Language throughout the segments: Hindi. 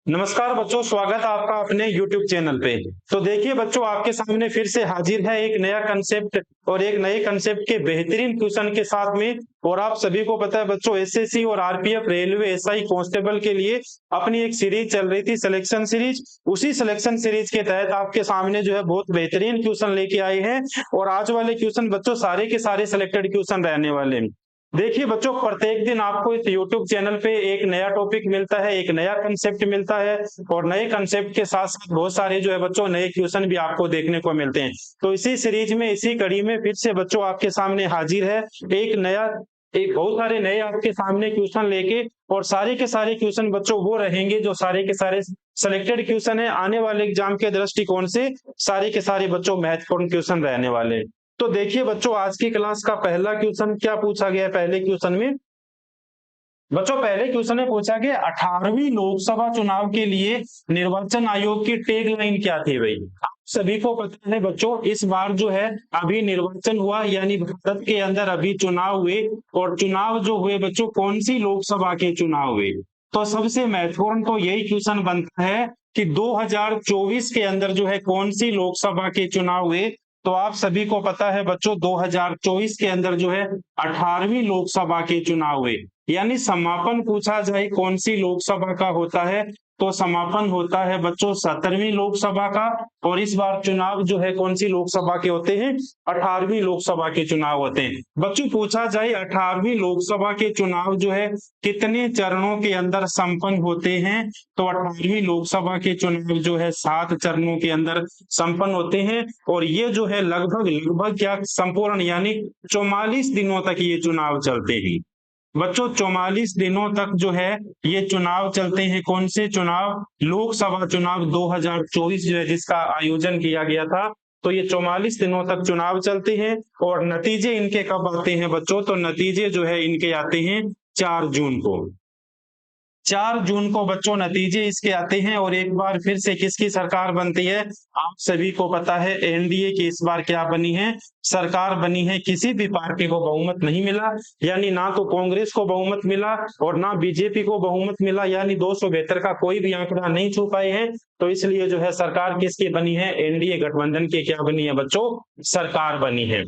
नमस्कार बच्चों, स्वागत है आपका अपने YouTube चैनल पे। तो देखिए बच्चों, आपके सामने फिर से हाजिर है एक नया कंसेप्ट और एक नए कंसेप्ट के बेहतरीन क्वेश्चन के साथ में। और आप सभी को पता है बच्चों, एसएससी और आरपीएफ, रेलवे, एसआई कांस्टेबल के लिए अपनी एक सीरीज चल रही थी, सिलेक्शन सीरीज। उसी सिलेक्शन सीरीज के तहत आपके सामने जो है बहुत बेहतरीन क्वेश्चन लेके आए हैं। और आज वाले क्वेश्चन बच्चों सारे के सारे सिलेक्टेड क्वेश्चन रहने वाले हैं। देखिए बच्चों, प्रत्येक दिन आपको इस YouTube चैनल पे एक नया टॉपिक मिलता है, एक नया कंसेप्ट मिलता है। और नए कंसेप्ट के साथ साथ बहुत सारे जो है बच्चों नए क्वेश्चन भी आपको देखने को मिलते हैं। तो इसी सीरीज में, इसी कड़ी में फिर से बच्चों आपके सामने हाजिर है एक नया, एक बहुत सारे नए आपके सामने क्वेश्चन लेके। और सारे के सारे क्वेश्चन बच्चों वो रहेंगे जो सारे के सारे सिलेक्टेड क्वेश्चन है, आने वाले एग्जाम के दृष्टिकोण से सारे के सारे बच्चों महत्वपूर्ण क्वेश्चन रहने वाले हैं। तो देखिए बच्चों, आज की क्लास का पहला क्वेश्चन क्या पूछा गया है। पहले क्वेश्चन में बच्चों, पहले क्वेश्चन में पूछा गया 18वीं लोकसभा चुनाव के लिए निर्वाचन आयोग की टैग लाइन क्या थी भाई। आप सभी को पता है बच्चों, इस बार जो है अभी निर्वाचन हुआ, यानी भारत के अंदर अभी चुनाव हुए। और चुनाव जो हुए बच्चों, कौन सी लोकसभा के चुनाव हुए। तो सबसे महत्वपूर्ण तो यही क्वेश्चन बनता है कि 2024 के अंदर जो है कौन सी लोकसभा के चुनाव हुए। तो आप सभी को पता है बच्चों, 2024 के अंदर जो है 18वीं लोकसभा के चुनाव हुए। यानी समापन पूछा जाए कौन सी लोकसभा का होता है, तो समापन होता है बच्चों 17वीं लोकसभा का। और इस बार चुनाव जो है कौन सी लोकसभा के होते हैं, 18वीं लोकसभा के चुनाव होते हैं। बच्चों पूछा जाए 18वीं लोकसभा के चुनाव जो है कितने चरणों के अंदर संपन्न होते हैं, तो 18वीं लोकसभा के चुनाव जो है 7 चरणों के अंदर संपन्न होते हैं। और ये जो है लगभग लगभग क्या संपूर्ण, यानी 44 दिनों तक ये चुनाव चलते हैं बच्चों। 44 दिनों तक जो है ये चुनाव चलते हैं। कौन से चुनाव, लोकसभा चुनाव 2024 जो है जिसका आयोजन किया गया था। तो ये 44 दिनों तक चुनाव चलते हैं। और नतीजे इनके कब आते हैं बच्चों, तो नतीजे जो है इनके आते हैं 4 जून को। 4 जून को बच्चों नतीजे इसके आते हैं। और एक बार फिर से किसकी सरकार बनती है, आप सभी को पता है एनडीए की इस बार क्या बनी है, सरकार बनी है। किसी भी पार्टी को बहुमत नहीं मिला, यानी ना तो कांग्रेस को बहुमत मिला और ना बीजेपी को बहुमत मिला, यानी 272 का कोई भी आंकड़ा नहीं छू पाए हैं। तो इसलिए जो है सरकार किसकी बनी है, एनडीए गठबंधन की क्या बनी है बच्चों, सरकार बनी है।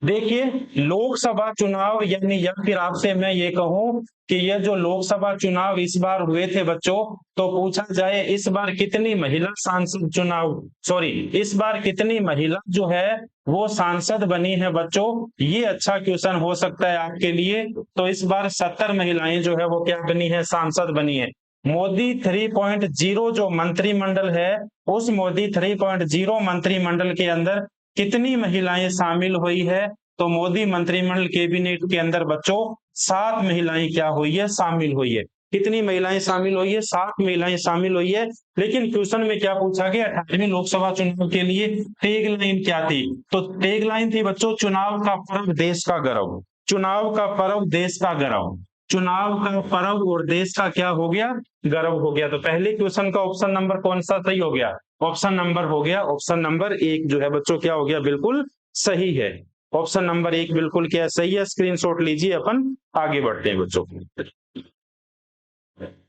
देखिए लोकसभा चुनाव, यानी या फिर आपसे मैं ये कहूं कि ये जो लोकसभा चुनाव इस बार हुए थे बच्चों, तो पूछा जाए इस बार कितनी महिला सांसद चुनाव, सॉरी, इस बार कितनी महिला जो है वो सांसद बनी है बच्चों। ये अच्छा क्वेश्चन हो सकता है आपके लिए। तो इस बार 70 महिलाएं जो है वो क्या बनी है, सांसद बनी है। मोदी 3.0 जो मंत्रिमंडल है, उस मोदी 3.0 मंत्रिमंडल के अंदर कितनी महिलाएं शामिल हुई है, तो मोदी मंत्रिमंडल कैबिनेट के अंदर बच्चों 7 महिलाएं क्या हुई है, शामिल हुई है। कितनी महिलाएं शामिल हुई है, 7 महिलाएं शामिल हुई है। लेकिन क्वेश्चन में क्या पूछा गया, 18वीं लोकसभा चुनाव के लिए टैग लाइन क्या थी, तो टैग लाइन थी बच्चों, चुनाव का पर्व देश का गौरव। चुनाव का पर्व देश का गौरव। चुनाव का पर्व और देश का क्या हो गया, गर्व हो गया। तो पहले क्वेश्चन का ऑप्शन नंबर कौन सा सही हो गया, ऑप्शन नंबर हो गया, ऑप्शन नंबर 1 जो है बच्चों क्या हो गया, बिल्कुल सही है। ऑप्शन नंबर 1 बिल्कुल क्या सही है, स्क्रीनशॉट लीजिए, अपन आगे बढ़ते हैं बच्चों।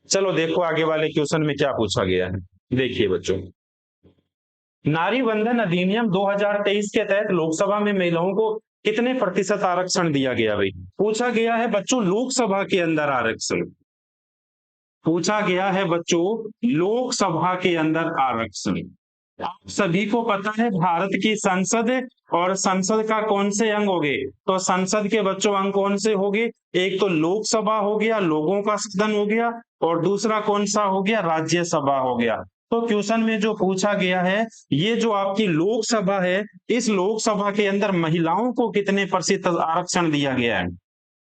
चलो देखो आगे वाले क्वेश्चन में क्या पूछा गया है। देखिए बच्चों, नारी बंधन अधिनियम 2023 के तहत लोकसभा में महिलाओं को कितने प्रतिशत आरक्षण दिया गया भाई। पूछा गया है बच्चों लोकसभा के अंदर आरक्षण, पूछा गया है बच्चों लोकसभा के अंदर आरक्षण। आप सभी को पता है भारत की संसद, और संसद का कौन से अंग हो गए, तो संसद के बच्चों अंग कौन से हो गए, एक तो लोकसभा हो गया, लोगों का सदन हो गया, और दूसरा कौन सा हो गया, राज्यसभा हो गया। तो क्वेश्चन में जो पूछा गया है, ये जो आपकी लोकसभा है, इस लोकसभा के अंदर महिलाओं को कितने प्रतिशत आरक्षण दिया गया है,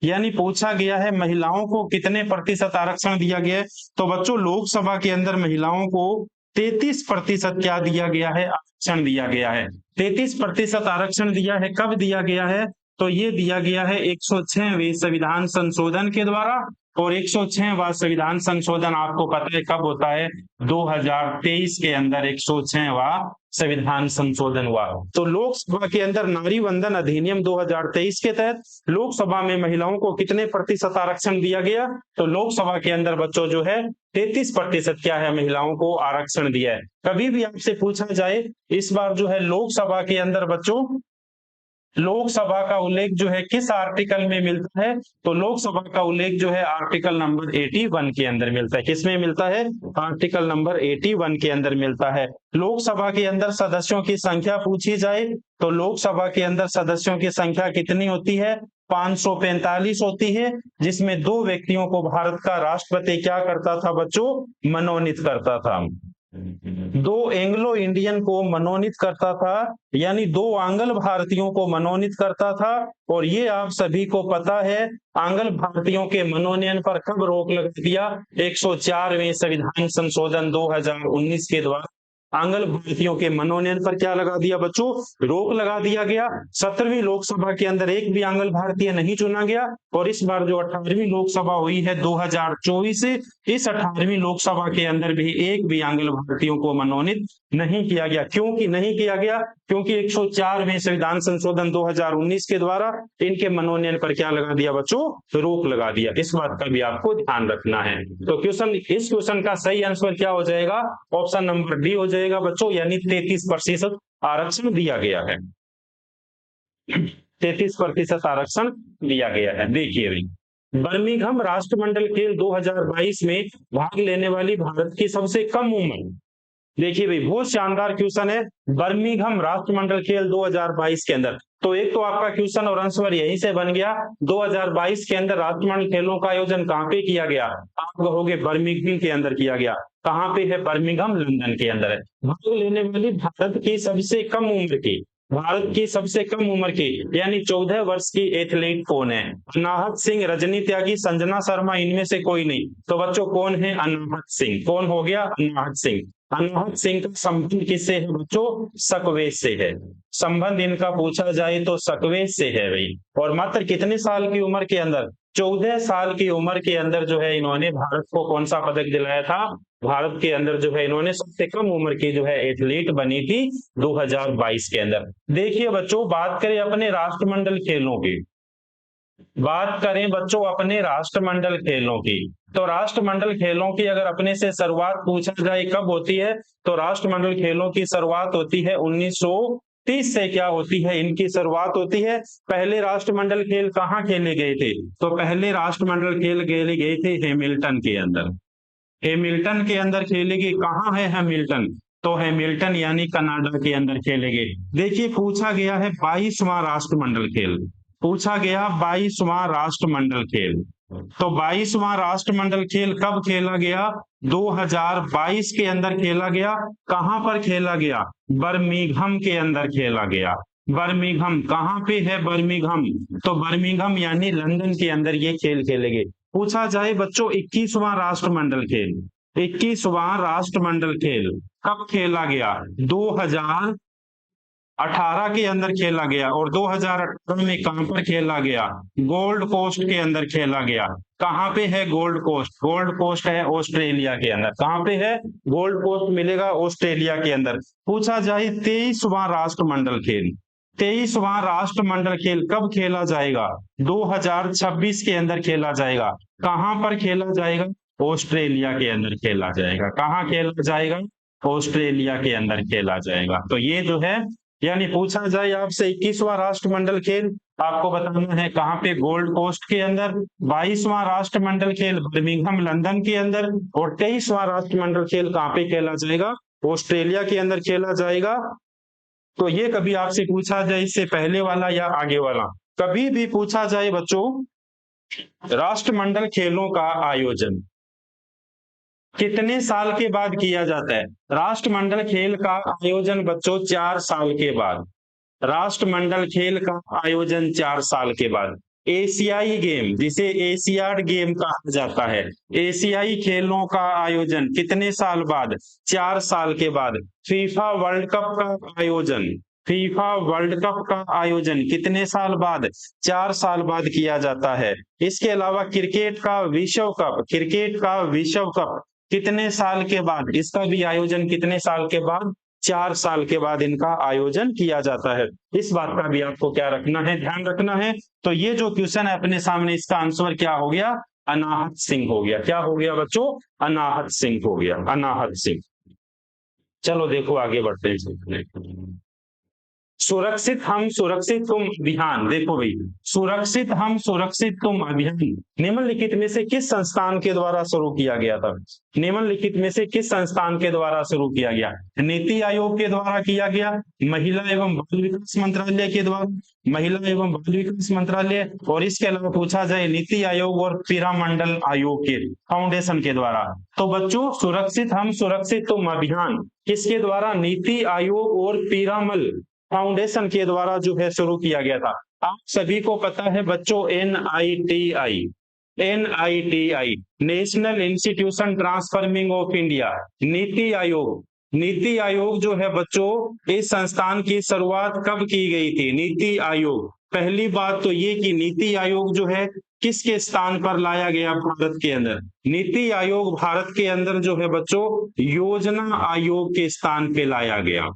यानी पूछा गया है महिलाओं को कितने प्रतिशत आरक्षण दिया गया है। तो बच्चों लोकसभा के अंदर महिलाओं को 33% क्या दिया गया है, आरक्षण दिया गया है। 33% आरक्षण दिया है, कब दिया गया है, तो ये दिया गया है 106वें संविधान संशोधन के द्वारा। और 106वां संविधान संशोधन आपको पता है कब होता है, 2023 के अंदर 106वां संविधान संशोधन हुआ। तो लोकसभा के अंदर नारी वंदन अधिनियम 2023 के तहत लोकसभा में महिलाओं को कितने प्रतिशत आरक्षण दिया गया? तो लोकसभा के अंदर बच्चों जो है 33% क्या है, महिलाओं को आरक्षण दिया है। कभी भी आपसे पूछा जाए इस बार जो है लोकसभा के अंदर बच्चों लोकसभा का उल्लेख जो है किस आर्टिकल में मिलता है? तो लोकसभा का उल्लेख जो है आर्टिकल नंबर 81 के अंदर मिलता है। किसमें मिलता है? आर्टिकल नंबर 81 के अंदर मिलता है। लोकसभा के अंदर सदस्यों की संख्या पूछी जाए तो लोकसभा के अंदर सदस्यों की संख्या कितनी होती है? 545 होती है, जिसमें 2 व्यक्तियों को भारत का राष्ट्रपति क्या करता था बच्चों? मनोनीत करता था। 2 एंग्लो इंडियन को मनोनीत करता था, यानी 2 आंग्ल भारतीयों को मनोनीत करता था। और ये आप सभी को पता है आंग्ल भारतीयों के मनोनयन पर कब रोक लगा दिया? 104वें संविधान संशोधन 2019 के द्वारा आंग्ल भारतीयों के मनोनयन पर क्या लगा दिया बच्चों? रोक लगा दिया गया। 17वीं लोकसभा के अंदर एक भी आंग्ल भारतीय नहीं चुना गया। और इस बार जो 18वीं लोकसभा हुई है 2024, इस 18वीं लोकसभा के अंदर भी एक भी आंग्ल भारतीयों को मनोनीत नहीं किया गया। क्योंकि नहीं किया गया? क्योंकि 104वें संविधान संशोधन 2019 के द्वारा इनके मनोनयन पर क्या लगा दिया बच्चों? रोक लगा दिया। इस बात का भी आपको ध्यान रखना है। तो इस क्वेश्चन का सही आंसर क्या हो जाएगा? ऑप्शन नंबर डी हो जाएगा बच्चों, यानी 33% आरक्षण दिया गया है। 33% आरक्षण दिया गया है। देखिए भाई, बर्मिंघम राष्ट्रमंडल खेल 2022 में भाग लेने वाली भारत की सबसे कम उम्र। देखिए भाई, बहुत शानदार क्वेश्चन है। बर्मिंघम राष्ट्रमंडल खेल 2022 के अंदर तो एक तो आपका क्वेश्चन और आंसर यहीं से बन गया। 2022 के अंदर राष्ट्रमंडल खेलों का आयोजन कहाँ पे किया गया? आप कहोगे बर्मिंघम के अंदर किया गया। कहाँ पे है बर्मिंघम? लंदन के अंदर है। भाग लेने वाली भारत की सबसे कम उम्र की यानी 14 वर्ष की एथलीट कौन है? अनाहत सिंह, रजनी त्यागी, संजना शर्मा, इनमें से कोई नहीं। तो बच्चों कौन है? अनाहत सिंह। कौन हो गया? अनाहत सिंह। अनाहत सिंह का संबंध किससे है बच्चों? सकवेश से है। संबंध इनका पूछा जाए तो सकवेश से है भाई। और मात्र कितने साल की उम्र के अंदर? 14 साल की उम्र के अंदर जो है इन्होंने भारत को कौन सा पदक दिलाया था? भारत के अंदर जो है इन्होंने सबसे कम उम्र की जो है एथलीट बनी थी 2022 के अंदर। देखिए बच्चों, बात करें अपने राष्ट्रमंडल खेलों की, तो राष्ट्रमंडल खेलों की अगर अपने से शुरुआत पूछा जाए कब होती है, तो राष्ट्रमंडल खेलों की शुरुआत होती है 1930 से। क्या होती है? इनकी शुरुआत होती है। पहले राष्ट्रमंडल खेल कहाँ खेले गए थे? तो पहले राष्ट्रमंडल खेल खेले गए थे हैमिल्टन के अंदर। हैमिल्टन के अंदर खेले गए। कहाँ है हैमिल्टन? तो हैमिल्टन यानी कनाडा के अंदर खेले गए। देखिए, पूछा गया है 22वां राष्ट्रमंडल खेल। पूछा गया 22वां राष्ट्रमंडल खेल। तो 22वां राष्ट्रमंडल खेल कब खेला गया? 2022 के अंदर खेला गया। कहां पर खेला गया? बर्मिंघम के अंदर खेला गया। बर्मिंघम कहाँ पे है? बर्मिंघम, तो बर्मिंघम यानी लंदन के अंदर ये खेल खेले गए। पूछा जाए बच्चों 21वां राष्ट्रमंडल खेल, 21वां राष्ट्रमंडल खेल कब खेला गया? 2018 के अंदर खेला गया। और 2018 में कहां पर खेला गया? गोल्ड कोस्ट के अंदर खेला गया। कहां पे है गोल्ड कोस्ट? गोल्ड कोस्ट है ऑस्ट्रेलिया के अंदर। कहां पे है? गोल्ड कोस्ट मिलेगा ऑस्ट्रेलिया के अंदर। पूछा जाए 23वां राष्ट्रमंडल खेल, 23वां राष्ट्रमंडल खेल कब खेला जाएगा? 2026 के अंदर खेला जाएगा। कहां पर खेला जाएगा? ऑस्ट्रेलिया के अंदर खेला जाएगा। कहां खेला जाएगा? ऑस्ट्रेलिया के अंदर खेला जाएगा। तो ये जो है, यानी पूछा जाए आपसे 21वां राष्ट्रमंडल खेल आपको बताना है कहां पे? गोल्ड कोस्ट के अंदर। 22वां राष्ट्रमंडल खेल बर्मिंघम लंदन के अंदर। और 23वां राष्ट्रमंडल खेल कहां पे खेला जाएगा? ऑस्ट्रेलिया के अंदर खेला जाएगा। तो ये कभी आपसे पूछा जाए इससे पहले वाला या आगे वाला, कभी भी पूछा जाए बच्चों राष्ट्रमंडल खेलों का आयोजन कितने साल के बाद किया जाता है? राष्ट्रमंडल खेल का आयोजन बच्चों 4 साल के बाद। राष्ट्रमंडल खेल का आयोजन 4 साल के बाद। एशियाई गेम, जिसे एशियाड गेम कहा जाता है, एशियाई खेलों का आयोजन कितने साल बाद? 4 साल के बाद। फीफा वर्ल्ड कप का आयोजन, फीफा वर्ल्ड कप का आयोजन कितने साल बाद? 4 साल बाद किया जाता है। इसके अलावा क्रिकेट का विश्व कप कितने साल के बाद? इसका भी आयोजन कितने साल के बाद? 4 साल के बाद इनका आयोजन किया जाता है। इस बात का भी आपको क्या रखना है, ध्यान रखना है। तो ये जो क्वेश्चन है अपने सामने, इसका आंसर क्या हो गया, अनाहत सिंह हो गया। क्या हो गया बच्चों, अनाहत सिंह हो गया, अनाहत सिंह। चलो देखो आगे बढ़ते हैं। सुरक्षित हम सुरक्षित तुम अभियान, देखो भाई, सुरक्षित हम सुरक्षित तुम अभियान निम्नलिखित में से किस संस्थान के द्वारा शुरू किया गया था। निम्नलिखित में से किस संस्थान के द्वारा शुरू किया गया, नीति आयोग के द्वारा किया गया, महिला एवं बाल विकास मंत्रालय के द्वारा, महिला एवं बाल विकास मंत्रालय, और इसके अलावा पूछा जाए नीति आयोग और पिरामंडल आयोग के फाउंडेशन के द्वारा। तो बच्चों सुरक्षित हम सुरक्षित तुम अभियान किसके द्वारा, नीति आयोग और पिरामल फाउंडेशन के द्वारा जो है शुरू किया गया था। आप सभी को पता है बच्चों, NITI, NITI national institution transforming of India, NITI Aayog, NITI Aayog जो है बच्चों, इस संस्थान की शुरुआत कब की गई थी, नीति आयोग। पहली बात तो ये कि नीति आयोग जो है किसके स्थान पर लाया गया भारत के अंदर, नीति आयोग भारत के अंदर जो है बच्चों योजना आयोग के स्थान पे लाया गया।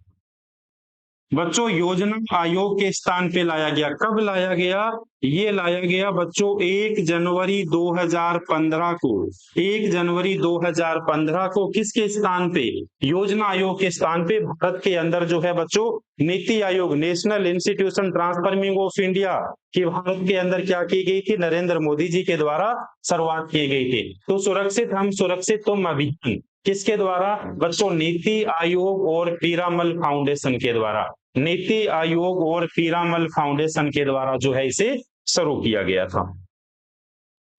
बच्चों योजना आयोग के स्थान पे लाया गया। कब लाया गया, ये लाया गया बच्चों 1 जनवरी 2015 को, 1 जनवरी 2015 को किसके स्थान पे, योजना आयोग के स्थान पे भारत के अंदर जो है बच्चों NITI Aayog, national institution transforming of India की भारत के अंदर क्या की गई थी, नरेंद्र मोदी जी के द्वारा शुरुआत की गई थी। तो सुरक्षित हम सुरक्षित तुम अभियान किसके द्वारा बच्चों, नीति आयोग और पीरामल फाउंडेशन के द्वारा, नीति आयोग और पीरामल फाउंडेशन के द्वारा जो है इसे शुरू किया गया था।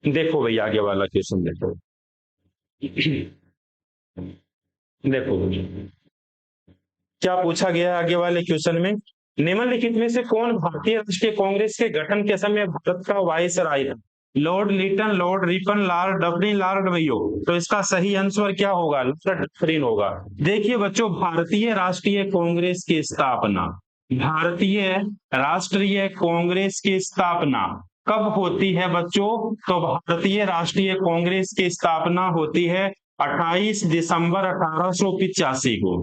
देखो भाई आगे वाला क्वेश्चन देखो। देखो क्या पूछा गया है आगे वाले क्वेश्चन में, निम्नलिखित में से कौन भारतीय राष्ट्रीय कांग्रेस के गठन के समय भारत का वायसराय था, Lord Lytton, Lord Ripon, Lord Dufferin, Lord Mayo. तो इसका सही आंसर क्या होगा, लॉर्ड डफरिन होगा। देखिए बच्चों भारतीय राष्ट्रीय कांग्रेस की स्थापना, भारतीय राष्ट्रीय कांग्रेस की स्थापना कब होती है बच्चों, तो भारतीय राष्ट्रीय कांग्रेस की स्थापना होती है 28 दिसंबर 1885 को,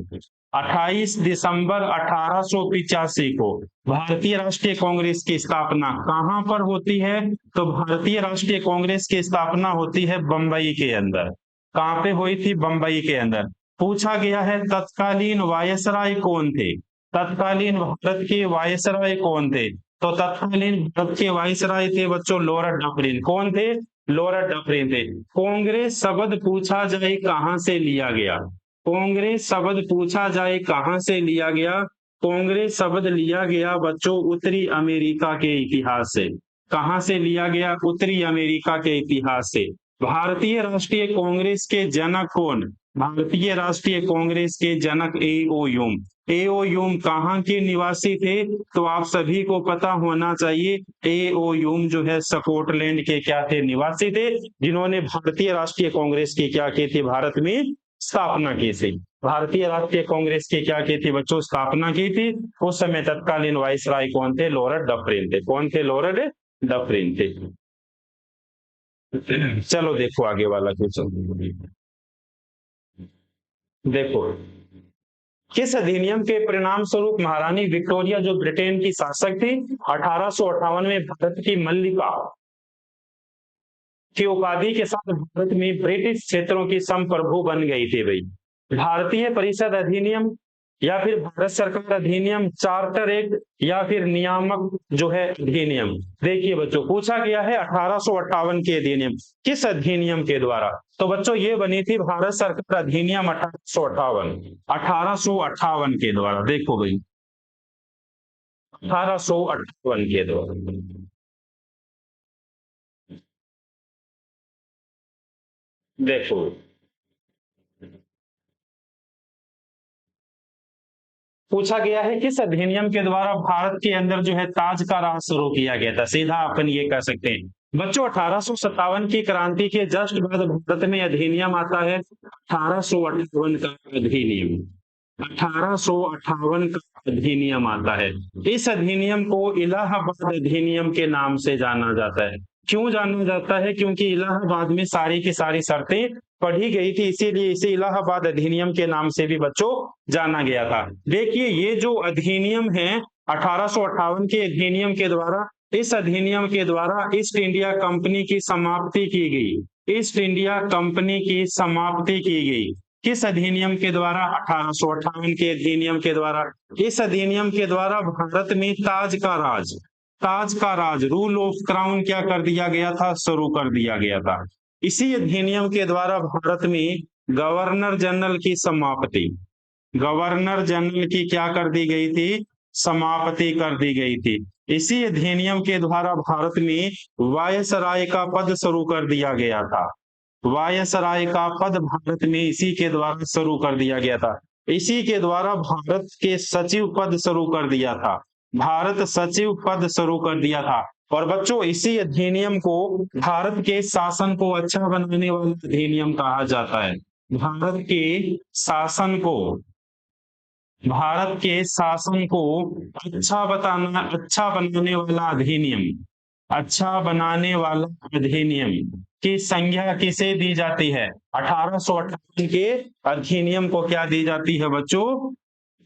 28 दिसंबर 1885 को भारतीय राष्ट्रीय कांग्रेस की स्थापना कहां पर होती है, तो भारतीय राष्ट्रीय कांग्रेस की स्थापना होती है बंबई के अंदर। कहां पे हुई थी, बंबई के अंदर। पूछा गया है तत्कालीन वायसराय कौन थे, तत्कालीन भारत के वायसराय कौन थे, तो तत्कालीन भारत के वायसराय थे बच्चों लॉर्ड डफरिन। कौन थे, लॉर्ड डफरिन थे। कांग्रेस शब्द पूछा जाए कहां से लिया गया, कांग्रेस शब्द पूछा जाए कहां से लिया गया, कांग्रेस शब्द लिया गया बच्चों उत्तरी अमेरिका के इतिहास से। कहां से लिया गया, उत्तरी अमेरिका के इतिहास से। भारतीय राष्ट्रीय कांग्रेस के जनक कौन, भारतीय राष्ट्रीय कांग्रेस के जनक एओ ह्यूम। एओ ह्यूम कहाँ के निवासी थे, तो आप सभी को पता होना चाहिए एओ ह्यूम जो है स्कॉटलैंड के क्या थे, निवासी थे, जिन्होंने भारतीय राष्ट्रीय कांग्रेस की क्या की थी, भारत में स्थापना की थी। भारतीय राष्ट्रीय कांग्रेस की क्या की थी बच्चों, स्थापना की थी। उस समय तत्कालीन वाइसराय कौन थे, लॉर्ड डफरिन थे। कौन थे, लॉर्ड डफरिन थे। चलो देखो आगे वाला क्वेश्चन देखो, किस अधिनियम के परिणाम स्वरूप महारानी विक्टोरिया जो ब्रिटेन की शासक थी 1858 में भारत की मल्लिका की उपाधि के साथ भारत में ब्रिटिश क्षेत्रों की संप्रभु बन गई थी भाई। भारतीय परिषद अधिनियम या फिर भारत सरकार अधिनियम, चार्टर एक्ट या फिर नियामक जो है अधिनियम। देखिए बच्चों पूछा गया है 1858 के अधिनियम, किस अधिनियम के द्वारा, तो बच्चों ये बनी थी भारत सरकार अधिनियम 1858, 1858 के द्वारा। देखो भाई 1858 के द्वारा। देखो पूछा गया है किस अधिनियम के द्वारा भारत के अंदर जो है ताज का राज शुरू किया गया था, सीधा अपन ये कह सकते हैं बच्चों 1857 की क्रांति के जस्ट बाद भारत में अधिनियम आता है 1858 का अधिनियम, 1858 का अधिनियम आता है। इस अधिनियम को इलाहाबाद अधिनियम के नाम से जाना जाता है। क्यों जाना जाता है? क्योंकि इलाहाबाद में सारी की सारी शर्तें पढ़ी गई थी, इसीलिए इसे इलाहाबाद अधिनियम के नाम से भी बच्चों जाना गया था। देखिए ये जो अधिनियम है 1858 के अधिनियम के द्वारा, इस अधिनियम के द्वारा ईस्ट इंडिया कंपनी की समाप्ति की गई। ईस्ट इंडिया कंपनी की समाप्ति की गई किस अधिनियम के द्वारा? 1858 के अधिनियम के द्वारा। इस अधिनियम के द्वारा भारत में ताज का राज, रूल ऑफ क्राउन क्या कर दिया गया था? शुरू कर दिया गया था। इसी अधिनियम के द्वारा भारत में गवर्नर जनरल की समाप्ति, गवर्नर जनरल की क्या कर दी गई थी? समाप्ति कर दी गई थी। इसी अधिनियम के द्वारा भारत में वायसराय का पद शुरू कर दिया गया था। वायसराय का पद भारत में इसी के द्वारा शुरू कर दिया गया था। इसी के द्वारा भारत के सचिव पद शुरू कर दिया था। भारत सचिव पद शुरू कर दिया था। और बच्चों इसी अधिनियम को भारत के शासन को अच्छा बनाने वाला अधिनियम कहा जाता है। भारत के शासन को, भारत के शासन को अच्छा बनाने वाला अधिनियम, अच्छा बनाने वाला अधिनियम की संज्ञा किसे दी जाती है? 1858 के अधिनियम को क्या दी जाती है बच्चों?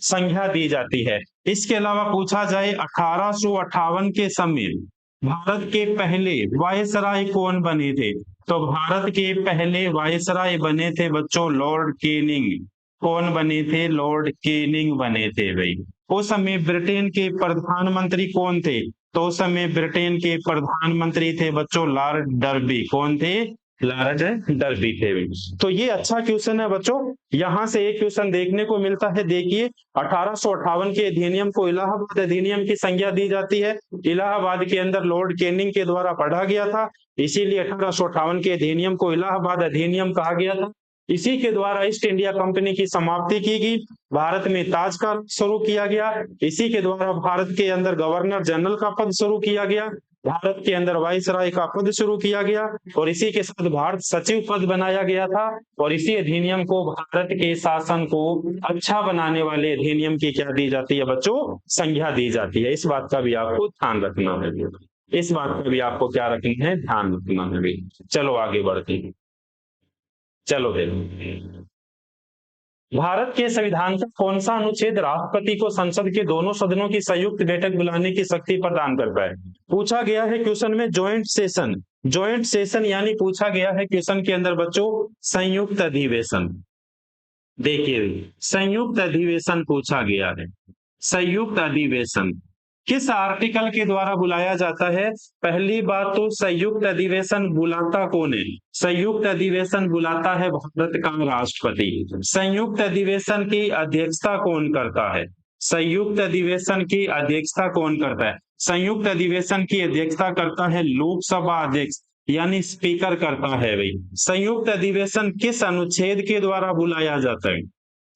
संज्ञा दी जाती है। इसके अलावा पूछा जाए 1858 के समय भारत के पहले वायसराय कौन बने थे? तो भारत के पहले वायसराय बने थे बच्चों लॉर्ड केनिंग। कौन बने थे? लॉर्ड केनिंग बने थे भाई। उस समय ब्रिटेन के प्रधानमंत्री कौन थे? तो उस समय ब्रिटेन के प्रधानमंत्री थे बच्चों लॉर्ड डर्बी। कौन थे? लॉर्ड डर्बी थे भाई। तो ये अच्छा क्वेश्चन है बच्चों, यहां से एक क्वेश्चन देखने को मिलता है। देखिए 1858 के अधिनियम को इलाहाबाद अधिनियम की संज्ञा दी जाती है। इलाहाबाद के अंदर लॉर्ड केनिंग के द्वारा पढ़ा गया था, इसीलिए 1858 के अधिनियम को इलाहाबाद अधिनियम कहा गया था। इसी के द्वारा ईस्ट इंडिया कंपनी की समाप्ति की गई, भारत में ताज का शुरू किया गया। इसी के द्वारा भारत के अंदर गवर्नर जनरल का पद शुरू किया गया, भारत के अंदर वाइसराय का पद शुरू किया गया, और इसी के साथ भारत सचिव पद बनाया गया था। और इसी अधिनियम को भारत के शासन को अच्छा बनाने वाले अधिनियम की क्या दी जाती है बच्चों? संज्ञा दी जाती है। इस बात का भी आपको ध्यान रखना है, इस बात का भी आपको क्या रखना है? ध्यान रखना है भी। चलो आगे बढ़ते हैं। चलो देखो भारत के संविधान का कौन सा अनुच्छेद राष्ट्रपति को संसद के दोनों सदनों की संयुक्त बैठक बुलाने की शक्ति प्रदान करता है? पूछा गया है क्वेश्चन में ज्वाइंट सेशन। ज्वाइंट सेशन यानी पूछा गया है क्वेश्चन के अंदर बच्चों संयुक्त अधिवेशन। देखिए संयुक्त अधिवेशन पूछा गया है। संयुक्त अधिवेशन किस आर्टिकल के द्वारा बुलाया जाता है? पहली बात तो संयुक्त अधिवेशन बुलाता कौन है? संयुक्त अधिवेशन बुलाता है भारत का राष्ट्रपति। संयुक्त अधिवेशन की अध्यक्षता कौन करता है? संयुक्त अधिवेशन की अध्यक्षता कौन करता है? संयुक्त अधिवेशन की अध्यक्षता करता है लोकसभा अध्यक्ष यानी स्पीकर करता है भाई। संयुक्त अधिवेशन किस अनुच्छेद के द्वारा बुलाया जाता है?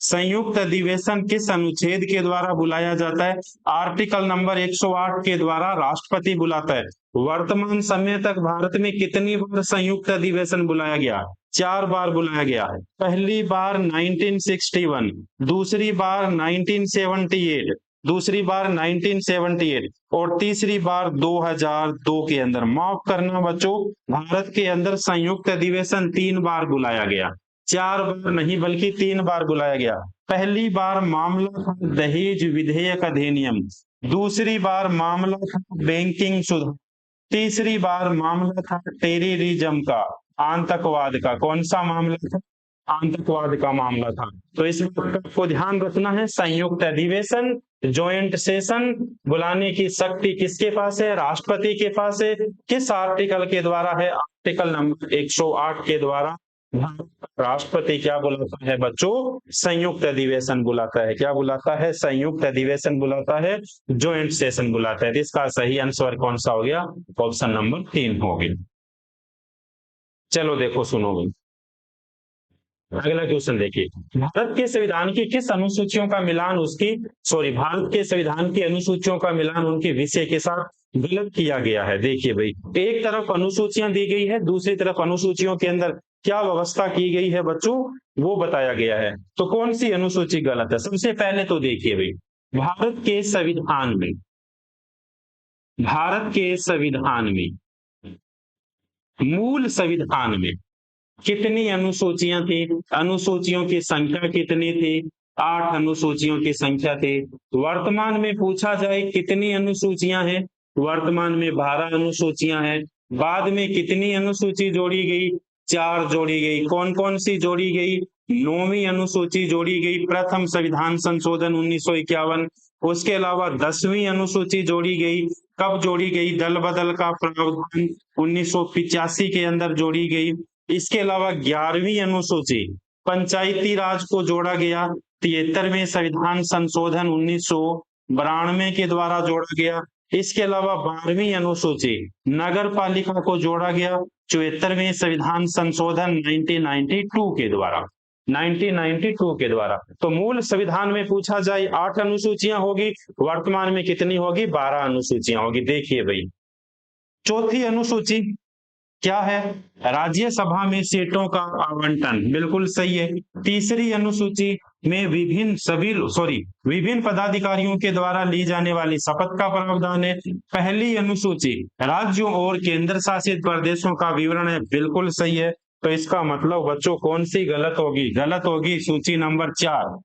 संयुक्त अधिवेशन किस अनुच्छेद के द्वारा बुलाया जाता है? आर्टिकल नंबर 108 के द्वारा राष्ट्रपति बुलाता है। वर्तमान समय तक भारत में कितनी बार संयुक्त अधिवेशन बुलाया गया? 4 बार बुलाया गया है। पहली बार 1961, दूसरी बार 1978, दूसरी बार 1978 और तीसरी बार 2002 के अंदर। माफ करना बच्चों, भारत के अंदर संयुक्त अधिवेशन 3 बार बुलाया गया, 4 बार नहीं बल्कि 3 बार बुलाया गया। पहली बार मामला था दहेज विधेयक अधिनियम, दूसरी बार मामला था बैंकिंग सुधार, तीसरी बार मामला था टेररिज्म का, आतंकवाद का। कौन सा मामला था? आतंकवाद का मामला था। तो इस बात को ध्यान रखना है, संयुक्त अधिवेशन ज्वाइंट सेशन बुलाने की शक्ति किसके पास है? राष्ट्रपति के पास है। किस आर्टिकल के द्वारा है? आर्टिकल नंबर 108 के द्वारा राष्ट्रपति क्या बुलाता है बच्चों? संयुक्त अधिवेशन बुलाता है। क्या बुलाता है? संयुक्त अधिवेशन बुलाता है, ज्वाइंट सेशन बुलाता है। इसका सही आंसर कौन सा हो गया? ऑप्शन नंबर 3 हो गया। चलो देखो सुनो भाई, अगला क्वेश्चन देखिए, भारत के संविधान की किस अनुसूचियों का मिलान भारत के संविधान की अनुसूचियों का मिलान उनके विषय के साथ गलत किया गया है? देखिए भाई, एक तरफ अनुसूचियां दी गई है, दूसरी तरफ अनुसूचियों के अंदर क्या व्यवस्था की गई है बच्चों, वो बताया गया है। तो कौन सी अनुसूची गलत है? सबसे पहले तो देखिए भाई, भारत के संविधान में मूल संविधान में कितनी अनुसूचियां थी, अनुसूचियों की संख्या कितनी थी? 8 अनुसूचियों की संख्या थी। वर्तमान में पूछा जाए कितनी अनुसूचियां हैं, वर्तमान में 12 अनुसूचियां हैं। बाद में कितनी अनुसूची जोड़ी गई? 4 जोड़ी गई। कौन कौन सी जोड़ी गई? 9वीं अनुसूची जोड़ी गई, प्रथम संविधान संशोधन 1951। उसके अलावा 10वीं अनुसूची जोड़ी गई। कब जोड़ी गई? दल बदल का प्रावधान 1985 के अंदर जोड़ी गई। इसके अलावा 11वीं अनुसूची पंचायती राज को जोड़ा गया, 73वें संविधान संशोधन 1992 के द्वारा जोड़ा गया। इसके अलावा 12वीं अनुसूची नगर पालिका को जोड़ा गया, 74वें संविधान संशोधन 1992 के द्वारा। तो मूल संविधान में पूछा जाए 8 अनुसूचियां होगी, वर्तमान में कितनी होगी? 12 अनुसूचियां होगी। देखिए भाई, चौथी अनुसूची क्या है? राज्यसभा में सीटों का आवंटन, बिल्कुल सही है। तीसरी अनुसूची में विभिन्न पदाधिकारियों के द्वारा ली जाने वाली शपथ का प्रावधान है। पहली अनुसूची राज्यों और केंद्र शासित प्रदेशों का विवरण है, बिल्कुल सही है। तो इसका मतलब बच्चों कौन सी गलत होगी? गलत होगी सूची नंबर 4,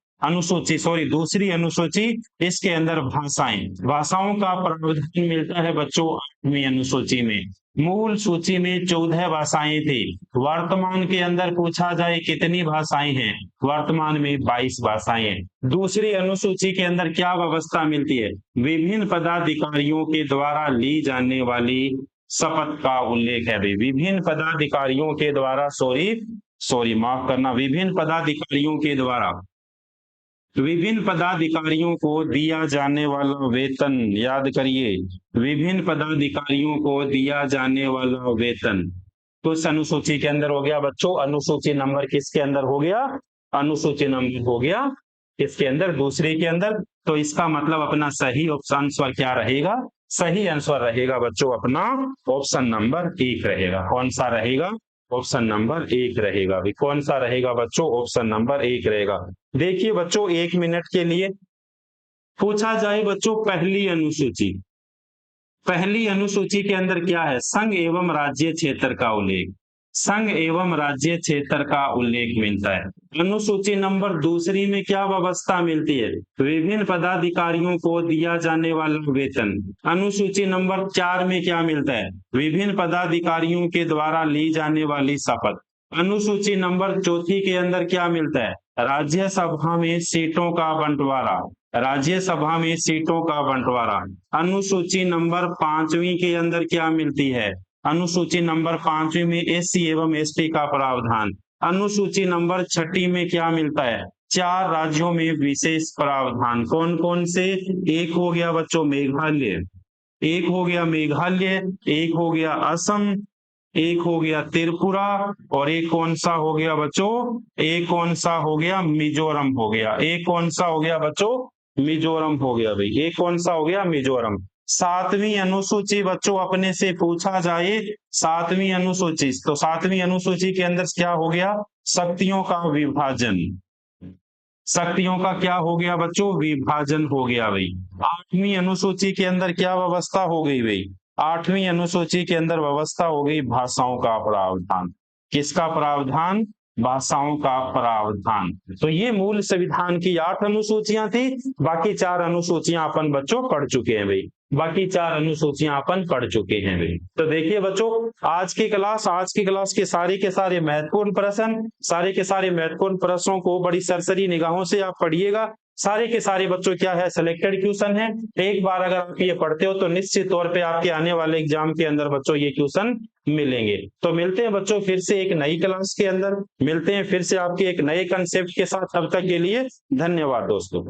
दूसरी अनुसूची। इसके अंदर भाषाओं का प्रावधान मिलता है बच्चों 8वीं अनुसूची में। मूल सूची में 14 भाषाएं थी, वर्तमान के अंदर पूछा जाए कितनी भाषाएं हैं? वर्तमान में 22 भाषाएं हैं। दूसरी अनुसूची के अंदर क्या व्यवस्था मिलती है? विभिन्न पदाधिकारियों के द्वारा ली जाने वाली शपथ का उल्लेख है। विभिन्न पदाधिकारियों के द्वारा विभिन्न पदाधिकारियों को दिया जाने वाला वेतन, याद करिए, विभिन्न पदाधिकारियों को दिया जाने वाला वेतन तो इस अनुसूची के अंदर हो गया बच्चों। अनुसूची नंबर किसके अंदर हो गया? अनुसूची नंबर हो गया किसके अंदर? दूसरे के अंदर। तो इसका मतलब अपना सही आंसर क्या रहेगा? सही आंसर रहेगा बच्चों अपना ऑप्शन नंबर 1 रहेगा। कौन सा रहेगा? ऑप्शन नंबर 1 रहेगा। भी कौन सा रहेगा बच्चों? ऑप्शन नंबर 1 रहेगा। देखिए बच्चों, 1 मिनट के लिए पूछा जाए बच्चों पहली अनुसूची के अंदर क्या है? संघ एवं राज्य क्षेत्र का उल्लेख, संघ एवं राज्य क्षेत्र का उल्लेख मिलता है। अनुसूची नंबर दूसरी में क्या व्यवस्था मिलती है? विभिन्न पदाधिकारियों को दिया जाने वाला वेतन। अनुसूची नंबर 4 में क्या मिलता है? विभिन्न पदाधिकारियों के द्वारा ली जाने वाली शपथ। अनुसूची नंबर 4 के अंदर क्या मिलता है? राज्यसभा में सीटों का बंटवारा, राज्यसभा में सीटों का बंटवारा। अनुसूची नंबर 5वीं के अंदर क्या मिलती है? अनुसूची नंबर 5वीं में एससी एवं एसटी का प्रावधान। अनुसूची नंबर 6 में क्या मिलता है? 4 राज्यों में विशेष प्रावधान। कौन कौन से? एक हो गया बच्चों मेघालय, एक हो गया मेघालय, एक हो गया असम, एक हो गया त्रिपुरा, और एक कौन सा हो गया बच्चों? एक कौन सा हो गया? मिजोरम हो गया। एक कौन सा हो गया बच्चों? मिजोरम हो गया भाई। एक कौन सा हो गया? मिजोरम। 7वीं अनुसूची बच्चों अपने से पूछा जाए, 7वीं अनुसूची, तो 7वीं अनुसूची के अंदर क्या हो गया? शक्तियों का विभाजन। शक्तियों का क्या हो गया बच्चों? विभाजन हो गया भाई। 8वीं अनुसूची के अंदर क्या व्यवस्था हो गई भाई? 8वीं अनुसूची के अंदर व्यवस्था हो गई भाषाओं का प्रावधान। किसका प्रावधान? भाषाओं का प्रावधान। तो ये मूल संविधान की 8 अनुसूचियां थी। बाकी 4 अनुसूचियां अपन बच्चों पढ़ चुके हैं भाई, बाकी 4 अनुसूचियां अपन पढ़ चुके हैं भाई। तो देखिए बच्चों, आज की क्लास के सारे महत्वपूर्ण प्रश्न, सारे के सारे महत्वपूर्ण प्रश्नों को बड़ी सरसरी निगाहों से आप पढ़िएगा। सारे के सारे बच्चों क्या है? सिलेक्टेड क्वेश्चन है। एक बार अगर आप ये पढ़ते हो तो निश्चित तौर पे आपके आने वाले एग्जाम के अंदर बच्चों ये क्वेश्चन मिलेंगे। तो मिलते हैं बच्चों फिर से एक नई क्लास के अंदर, मिलते हैं फिर से आपके एक नए कंसेप्ट के साथ। तब तक के लिए धन्यवाद दोस्तों।